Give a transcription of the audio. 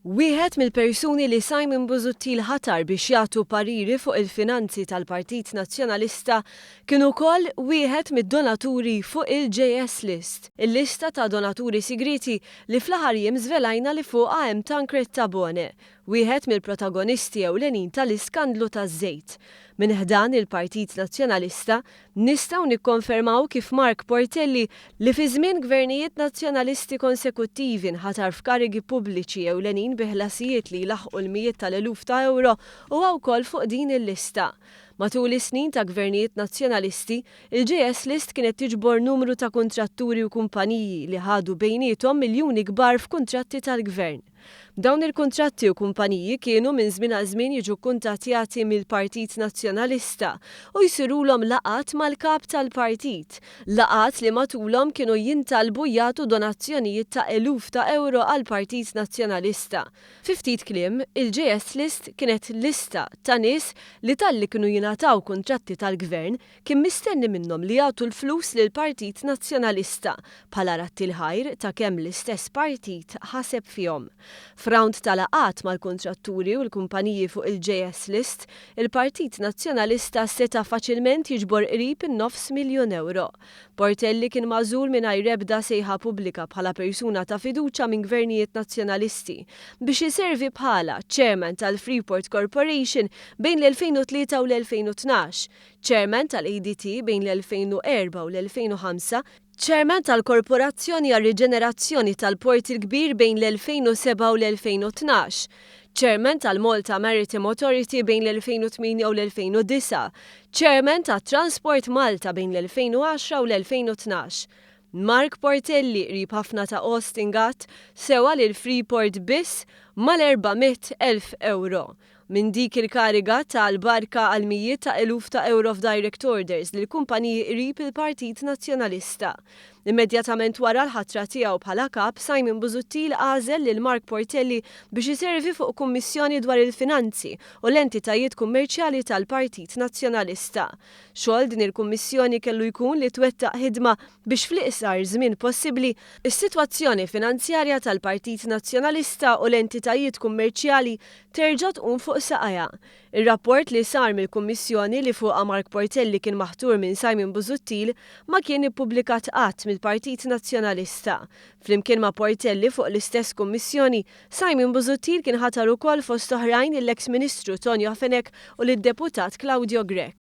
Wieħed mill-persuni li Simon Busuttil ħatar biex jagħtu pariri fuq il-finanzi tal-Partit Nazzjonalista kien ukoll wieħed mid-donaturi fuq il-JS List, il-lista ta' donaturi sigriti li fl-aħħar jiem żvelajna li fuqha hemm Tancred Tabone, wieħed mill-protagonisti ewlenin tal-iskandlu taż-żejt. Minn ħdan il-Partit Nazzjonalista nistgħu nikkonfermaw kif Mark Portelli li fi żmien gvernijiet nazzjonalisti konsekuttivi nħatar f'karigi pubbliċi ewlenin bi ħlasijiet li jlaħqu l-mijiet tal-eluf ta' euro huwa wkoll fuq din il-lista. Matul is-snin ta' gvernijiet nazzjonalisti, il-JS List kienet tiġbor numru ta' kuntratturi u kumpaniji li ħadu bejniethom miljuni kbar f'kuntratti tal-gvern. Dawn il-kuntratti u kumpaniji kienu minn żmien għal żmien jiġu kuntattjati mill-Partit Nazzjonalista u jsirulhom laqat mal-kap tal-partit, laqat li matulhom kienu jintalbu jagħtu donazzjonijiet ta' eluf ta' euro għall-Partit Nazzjonalista. Fi ftit kliem, il-JS List kienet lista ta' nies li talli kienu jingħataw kuntratti tal-gvern kien mistenni minnhom li jagħtu l-flus lill-Partit Nazzjonalista bħala ratti l-ħajr ta' kemm l-istess partit ħaseb fihom. F'rawnd tal-laqat mal-kontratturi u l-kumpaniji fuq il-JS List, il-Partit Nazzjonalista seta' faċilment jiġbor qrib in-900,000 euro. Portelli kien magħżul mingħajr ebda sejħa pubblika bħala persuna ta' fiduċja minn gvernijiet nazzjonalisti biex iservi bħala Chairman tal-Freeport Corporation bejn l-2003 u l-2012, Chairman tal-ADT bejn l-2004 u l-2005, Chairman tal-Korporazzjoni għar-Riġenerazzjoni tal-Port il-Kbir bejn l-2007 u l-2012, Chairman tal-Malta Maritime Authority bejn l-2008 u l-2009, Chairman tat-Transport Malta bejn l-2010 u l-2012. Mark Portelli qrib ħafna ta' Austin Gatt sewa lil Freeport biss mal-400,000 euro. Minn dik il-kariga tal-barka għal mijiet ta' eluf ta' euro f'direct orders li l-kumpaniji qrib il-Partit Nazzjonalista. Immedjatament wara l-ħatra tiegħu bħala kap, Simon Busuttil għażel lil Mark Portelli biex iservi fuq kummissjoni dwar il-finanzi u l-entitajiet kummerċjali tal-Partit Nazzjonalista. Xogħol din il-kummissjoni kellu jkun li twettaq ħidma biex fl-iqsar żmien possibbli is-sitwazzjoni finanzjarja tal-Partit Nazzjonalista u l-entitajiet kummerċjali terġa' tqum fuq saqajja. Ir-rapport li sar mill-Kummissjoni li fuqha Mark Portelli kien maħtur minn Simon Busuttil ma kien ippubblikat qatt mill-Partit Nazzjonalista. Flimkien ma' Portelli fuq l-istess kummissjoni, Simon Busuttil kien ħatar ukoll fost oħrajn l-eks Ministru Tonio Fenek u lid-Deputat Claudio Grech.